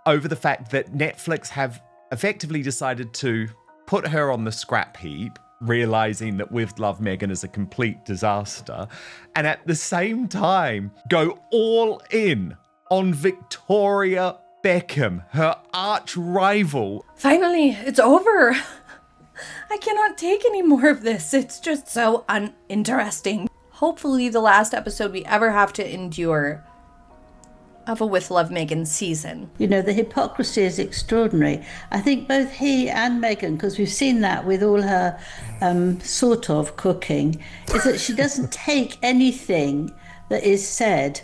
over the fact that Netflix have effectively decided to put her on the scrap heap, realizing that With Love Meghan is a complete disaster, and at the same time go all in on Victoria Beckham, her arch rival. Finally, it's over. I cannot take any more of this. It's just so uninteresting. Hopefully the last episode we ever have to endure of a With Love Meghan season. You know, the hypocrisy is extraordinary. I think both he and Meghan, because we've seen that with all her sort of cooking, is that she doesn't take anything that is said.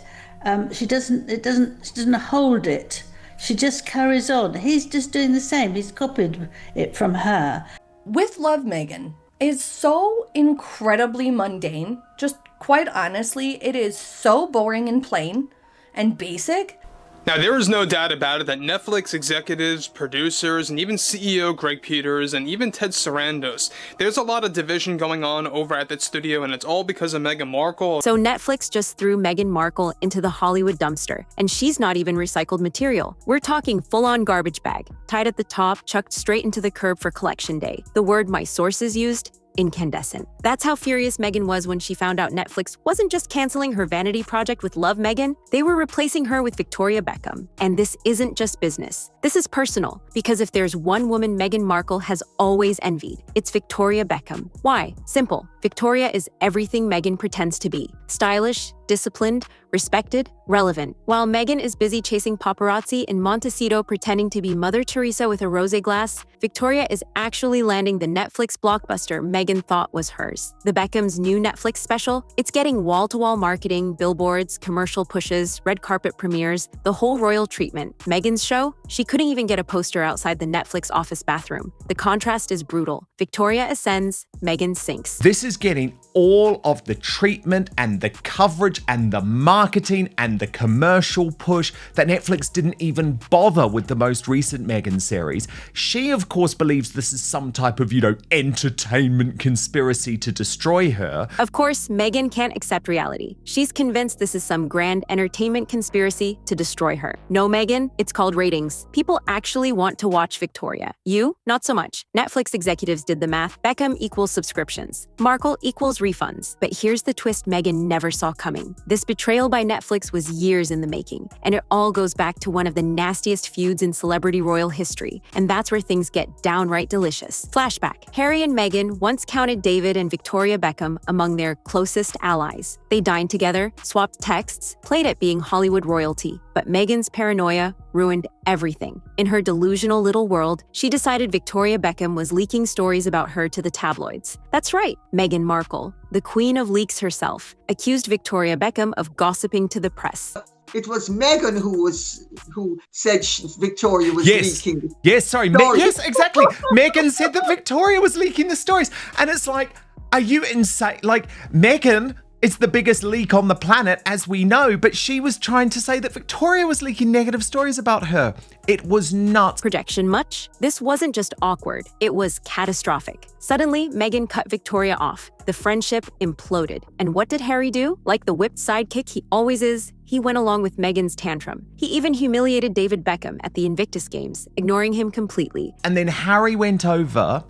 She doesn't hold it. She just carries on. He's just doing the same. He's copied it from her. With Love Meghan is so incredibly mundane. Just quite honestly, it is so boring and plain and basic. Now, there is no doubt about it that Netflix executives, producers, and even CEO Greg Peters, and even Ted Sarandos, there's a lot of division going on over at that studio, and it's all because of Meghan Markle. So Netflix just threw Meghan Markle into the Hollywood dumpster, and she's not even recycled material. We're talking full-on garbage bag, tied at the top, chucked straight into the curb for collection day. The word my sources used: incandescent. That's how furious Meghan was when she found out Netflix wasn't just canceling her vanity project with Love Meghan, they were replacing her with Victoria Beckham. And this isn't just business. This is personal, because if there's one woman Meghan Markle has always envied, it's Victoria Beckham. Why? Simple. Victoria is everything Meghan pretends to be. Stylish, disciplined, respected, relevant. While Meghan is busy chasing paparazzi in Montecito pretending to be Mother Teresa with a rosé glass, Victoria is actually landing the Netflix blockbuster Meghan thought was hers. The Beckhams' new Netflix special, it's getting wall-to-wall marketing, billboards, commercial pushes, red carpet premieres, the whole royal treatment. Meghan's show? She couldn't even get a poster outside the Netflix office bathroom. The contrast is brutal. Victoria ascends, Meghan sinks. This is getting all of the treatment and the coverage and the marketing and the commercial push that Netflix didn't even bother with the most recent Meghan series. She, of course, believes this is some type of, entertainment conspiracy to destroy her. Of course, Meghan can't accept reality. She's convinced this is some grand entertainment conspiracy to destroy her. No, Meghan, it's called ratings. People actually want to watch Victoria. You? Not so much. Netflix executives did the math. Beckham equals subscriptions. Markle equals refunds. But here's the twist Meghan never saw coming. This betrayal by Netflix was years in the making, and it all goes back to one of the nastiest feuds in celebrity royal history, and that's where things get downright delicious. Flashback. Harry and Meghan once counted David and Victoria Beckham among their closest allies. They dined together, swapped texts, played at being Hollywood royalty, but Meghan's paranoia ruined everything. In her delusional little world, she decided Victoria Beckham was leaking stories about her to the tabloids. That's right, Meghan Markle, the queen of leaks herself, accused Victoria Beckham of gossiping to the press. It was Meghan who said Victoria was leaking. Yes, sorry. Yes, exactly. Meghan said that Victoria was leaking the stories. And it's like, are you insane? Like, Meghan is the biggest leak on the planet, as we know, but she was trying to say that Victoria was leaking negative stories about her. It was nuts. Projection much? This wasn't just awkward, it was catastrophic. Suddenly, Meghan cut Victoria off. The friendship imploded. And what did Harry do? Like the whipped sidekick he always is, he went along with Meghan's tantrum. He even humiliated David Beckham at the Invictus Games, ignoring him completely. And then Harry went over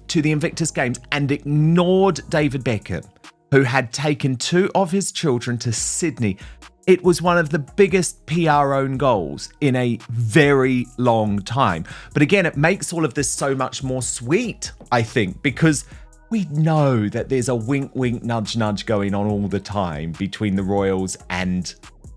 to the Invictus Games and ignored David Beckham, who had taken 2 of his children to Sydney. It was one of the biggest PR own goals in a very long time. But again, it makes all of this so much more sweet, I think, because we know that there's a wink, wink, nudge, nudge going on all the time between the royals and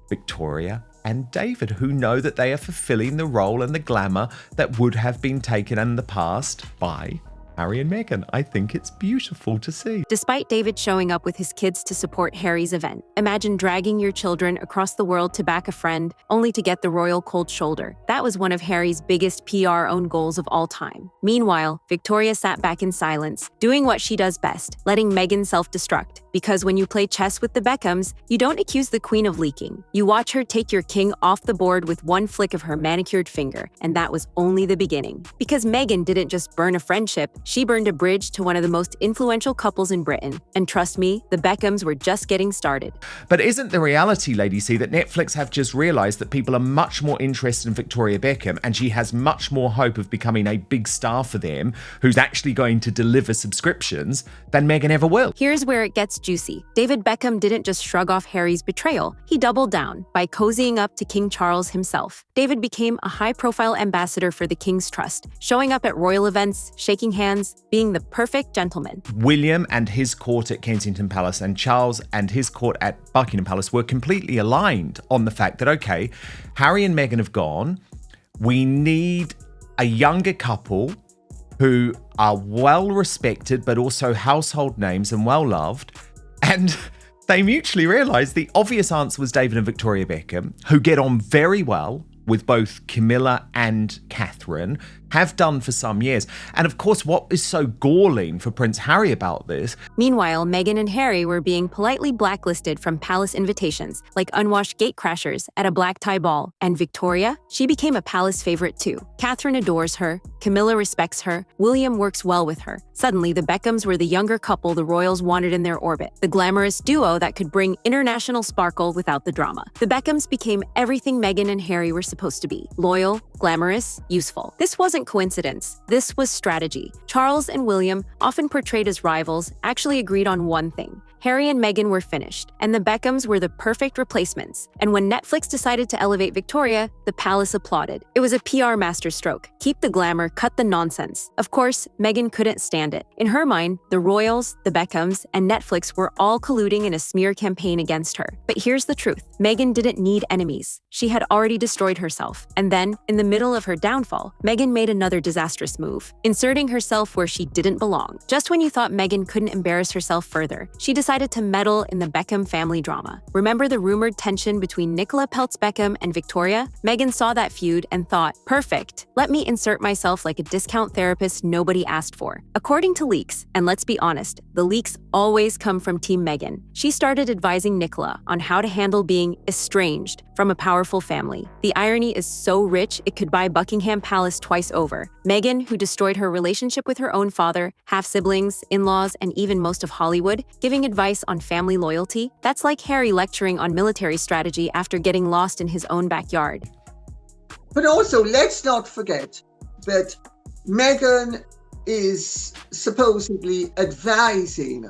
Victoria and David, who know that they are fulfilling the role and the glamour that would have been taken in the past by Harry and Meghan. I think it's beautiful to see. Despite David showing up with his kids to support Harry's event, imagine dragging your children across the world to back a friend, only to get the royal cold shoulder. That was one of Harry's biggest PR own goals of all time. Meanwhile, Victoria sat back in silence, doing what she does best, letting Meghan self-destruct. Because when you play chess with the Beckhams, you don't accuse the queen of leaking. You watch her take your king off the board with one flick of her manicured finger, and that was only the beginning. Because Meghan didn't just burn a friendship, She burned a bridge to one of the most influential couples in Britain. And trust me, the Beckhams were just getting started. But isn't the reality, Lady C, that Netflix have just realised that people are much more interested in Victoria Beckham, and she has much more hope of becoming a big star for them, who's actually going to deliver subscriptions, than Meghan ever will? Here's where it gets juicy. David Beckham didn't just shrug off Harry's betrayal. He doubled down by cozying up to King Charles himself. David became a high-profile ambassador for the King's Trust, showing up at royal events, shaking hands, being the perfect gentleman. William and his court at Kensington Palace and Charles and his court at Buckingham Palace were completely aligned on the fact that, okay, Harry and Meghan have gone. We need a younger couple who are well respected, but also household names and well loved. And they mutually realised the obvious answer was David and Victoria Beckham, who get on very well with both Camilla and Catherine, have done for some years. And of course, what is so galling for Prince Harry about this? Meanwhile, Meghan and Harry were being politely blacklisted from palace invitations, like unwashed gatecrashers at a black tie ball. And Victoria, she became a palace favorite too. Catherine adores her, Camilla respects her, William works well with her. Suddenly, the Beckhams were the younger couple the royals wanted in their orbit, the glamorous duo that could bring international sparkle without the drama. The Beckhams became everything Meghan and Harry were supposed to be: loyal, glamorous, useful. This wasn't coincidence. This was strategy. Charles and William, often portrayed as rivals, actually agreed on one thing: Harry and Meghan were finished, and the Beckhams were the perfect replacements. And when Netflix decided to elevate Victoria, the palace applauded. It was a PR masterstroke. Keep the glamour, cut the nonsense. Of course, Meghan couldn't stand it. In her mind, the royals, the Beckhams, and Netflix were all colluding in a smear campaign against her. But here's the truth. Meghan didn't need enemies. She had already destroyed herself. And then, in the middle of her downfall, Meghan made another disastrous move, inserting herself where she didn't belong. Just when you thought Meghan couldn't embarrass herself further, she decided to meddle in the Beckham family drama. Remember the rumored tension between Nicola Peltz Beckham and Victoria? Meghan saw that feud and thought, perfect, let me insert myself like a discount therapist nobody asked for. According to leaks, and let's be honest, the leaks always come from Team Meghan, she started advising Nicola on how to handle being estranged from a powerful family. The irony is so rich it could buy Buckingham Palace twice over. Meghan, who destroyed her relationship with her own father, half-siblings, in-laws, and even most of Hollywood, giving advice on family loyalty, that's like Harry lecturing on military strategy after getting lost in his own backyard. But also, let's not forget that Meghan is supposedly advising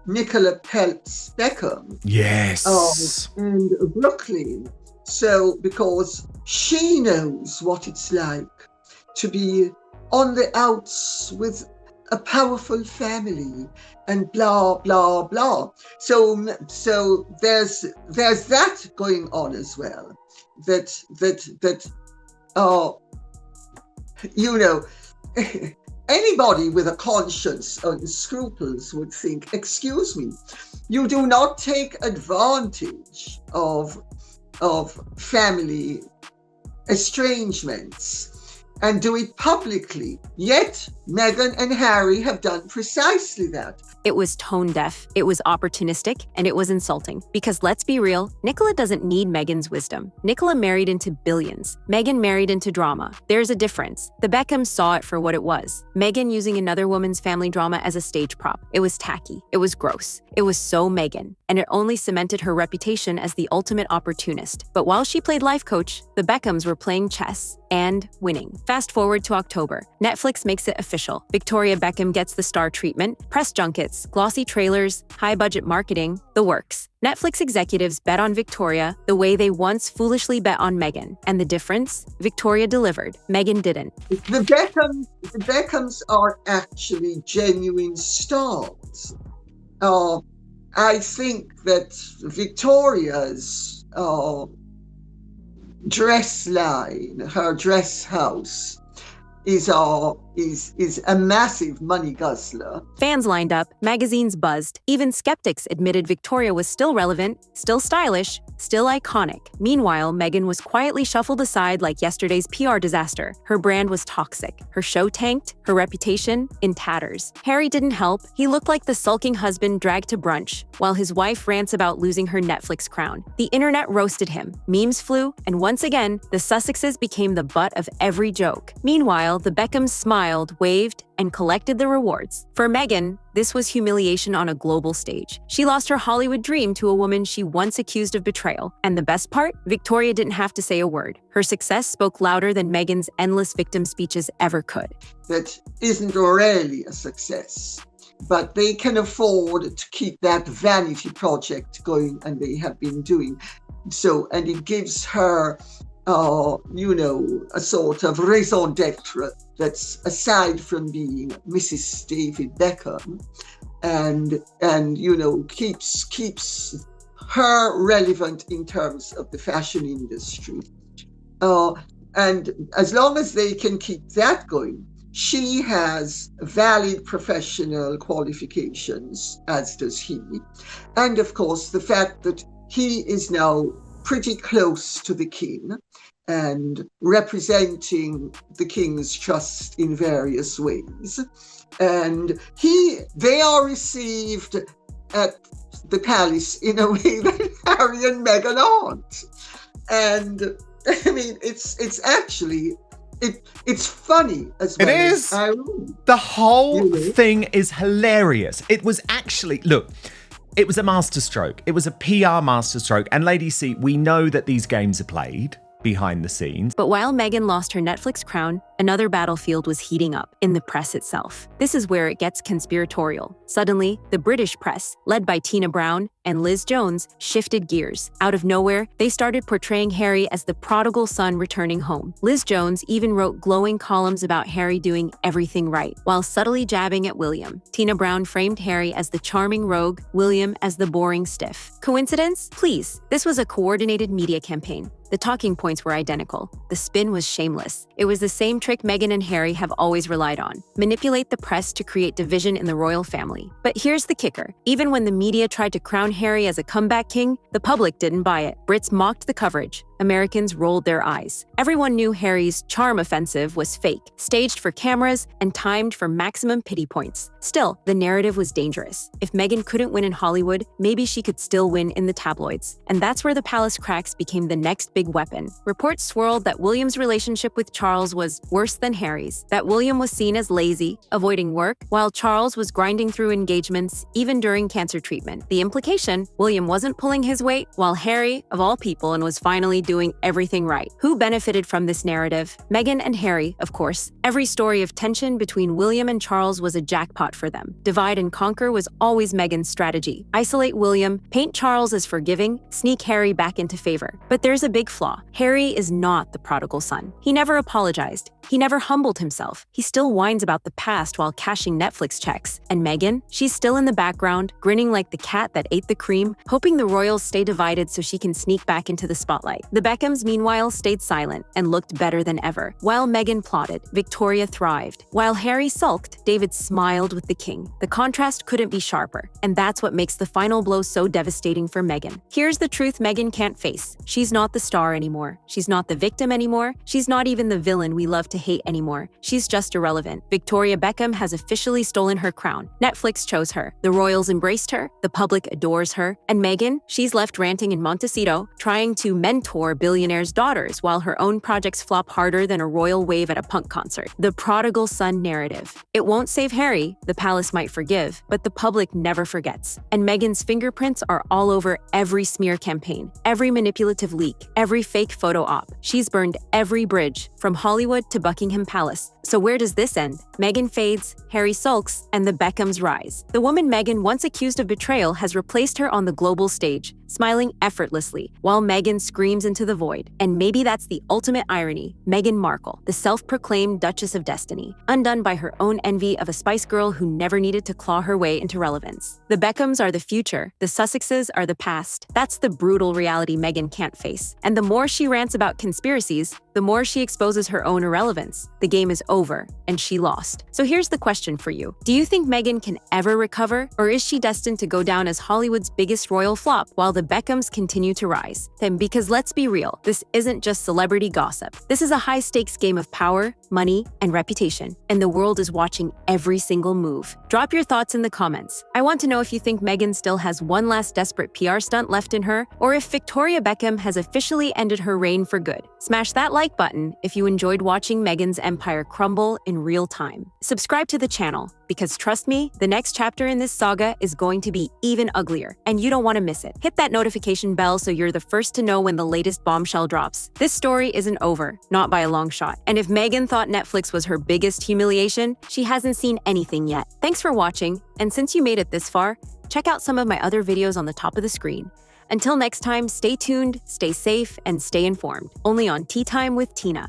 Nicola Peltz Beckham Yes. in Brooklyn. So, because she knows what it's like to be on the outs with a powerful family and blah, blah, blah. So there's that going on as well. Anybody with a conscience and scruples would think, excuse me, you do not take advantage of family estrangements and do it publicly. Yet Meghan and Harry have done precisely that. It was tone deaf, it was opportunistic, and it was insulting. Because let's be real, Nicola doesn't need Meghan's wisdom. Nicola married into billions. Meghan married into drama. There's a difference. The Beckhams saw it for what it was. Meghan using another woman's family drama as a stage prop. It was tacky. It was gross. It was so Meghan. And it only cemented her reputation as the ultimate opportunist. But while she played life coach, the Beckhams were playing chess and winning. Fast forward to October. Netflix makes it official. Victoria Beckham gets the star treatment, press junkets, glossy trailers, high-budget marketing, the works. Netflix executives bet on Victoria the way they once foolishly bet on Meghan. And the difference? Victoria delivered. Meghan didn't. The Beckhams are actually genuine stars. I think that Victoria's dress line, her dress house, is a massive money guzzler. Fans lined up, magazines buzzed. Even skeptics admitted Victoria was still relevant, still stylish, still iconic. Meanwhile, Meghan was quietly shuffled aside like yesterday's PR disaster. Her brand was toxic. Her show tanked, her reputation in tatters. Harry didn't help. He looked like the sulking husband dragged to brunch, while his wife rants about losing her Netflix crown. The internet roasted him. Memes flew, and once again, the Sussexes became the butt of every joke. Meanwhile, the Beckhams smiled smiled, waved, and collected the rewards. For Meghan, this was humiliation on a global stage. She lost her Hollywood dream to a woman she once accused of betrayal. And the best part? Victoria didn't have to say a word. Her success spoke louder than Meghan's endless victim speeches ever could. That isn't really a success, but they can afford to keep that vanity project going, and they have been doing so. And it gives her a sort of raison d'etre that's aside from being Mrs. David Beckham, and keeps her relevant in terms of the fashion industry. And as long as they can keep that going, she has valid professional qualifications, as does he. And of course, the fact that he is now pretty close to the king and representing the king's trust in various ways. And they are received at the palace in a way that Harry and Meghan aren't. And I mean, it's actually, it's funny as well. It is. The whole thing is hilarious. It was actually, look, it was a masterstroke. It was a PR masterstroke. And Lady C, we know that these games are played behind the scenes. But while Meghan lost her Netflix crown, another battlefield was heating up in the press itself. This is where it gets conspiratorial. Suddenly, the British press, led by Tina Brown and Liz Jones, shifted gears. Out of nowhere, they started portraying Harry as the prodigal son returning home. Liz Jones even wrote glowing columns about Harry doing everything right, while subtly jabbing at William. Tina Brown framed Harry as the charming rogue, William as the boring stiff. Coincidence? Please. This was a coordinated media campaign. The talking points were identical. The spin was shameless. It was the same trick Meghan and Harry have always relied on: manipulate the press to create division in the royal family. But here's the kicker. Even when the media tried to crown Harry as a comeback king, the public didn't buy it. Brits mocked the coverage. Americans rolled their eyes. Everyone knew Harry's charm offensive was fake, staged for cameras, and timed for maximum pity points. Still, the narrative was dangerous. If Meghan couldn't win in Hollywood, maybe she could still win in the tabloids. And that's where the palace cracks became the next big weapon. Reports swirled that William's relationship with Charles was worse than Harry's, that William was seen as lazy, avoiding work, while Charles was grinding through engagements even during cancer treatment. The implication: William wasn't pulling his weight, while Harry, of all people, and was finally doing everything right. Who benefited from this narrative? Meghan and Harry, of course. Every story of tension between William and Charles was a jackpot for them. Divide and conquer was always Meghan's strategy. Isolate William, paint Charles as forgiving, sneak Harry back into favor. But there's a big flaw. Harry is not the prodigal son. He never apologized. He never humbled himself. He still whines about the past while cashing Netflix checks. And Meghan? She's still in the background, grinning like the cat that ate the cream, hoping the royals stay divided so she can sneak back into the spotlight. The Beckhams, meanwhile, stayed silent and looked better than ever. While Meghan plotted, Victoria thrived. While Harry sulked, David smiled with the king. The contrast couldn't be sharper, and that's what makes the final blow so devastating for Meghan. Here's the truth Meghan can't face. She's not the star anymore. She's not the victim anymore. She's not even the villain we love to hate anymore. She's just irrelevant. Victoria Beckham has officially stolen her crown. Netflix chose her. The royals embraced her. The public adores her. And Meghan, she's left ranting in Montecito, trying to mentor billionaires' daughters while her own projects flop harder than a royal wave at a punk concert. The prodigal son narrative. It won't save Harry, the palace might forgive, but the public never forgets. And Meghan's fingerprints are all over every smear campaign, every manipulative leak, every fake photo op. She's burned every bridge, from Hollywood to Buckingham Palace. So where does this end? Meghan fades, Harry sulks, and the Beckhams rise. The woman Meghan once accused of betrayal has replaced her on the global stage, smiling effortlessly, while Meghan screams into the void. And maybe that's the ultimate irony. Meghan Markle, the self-proclaimed Duchess of Destiny, undone by her own envy of a Spice Girl who never needed to claw her way into relevance. The Beckhams are the future, the Sussexes are the past. That's the brutal reality Meghan can't face. And the more she rants about conspiracies, the more she exposes her own irrelevance. The game is over, and she lost. So here's the question for you. Do you think Meghan can ever recover, or is she destined to go down as Hollywood's biggest royal flop while the Beckhams continue to rise? Then, because let's be be real, this isn't just celebrity gossip. This is a high-stakes game of power, money, and reputation, and the world is watching every single move. Drop your thoughts in the comments. I want to know if you think Meghan still has one last desperate PR stunt left in her, or if Victoria Beckham has officially ended her reign for good. Smash that like button if you enjoyed watching Meghan's empire crumble in real time. Subscribe to the channel, because trust me, the next chapter in this saga is going to be even uglier, and you don't want to miss it. Hit that notification bell so you're the first to know when the latest bombshell drops. This story isn't over, not by a long shot. And if Meghan thought Netflix was her biggest humiliation, she hasn't seen anything yet. Thanks for watching, and since you made it this far, check out some of my other videos on the top of the screen. Until next time, stay tuned, stay safe, and stay informed. Only on Tea Time with Tina.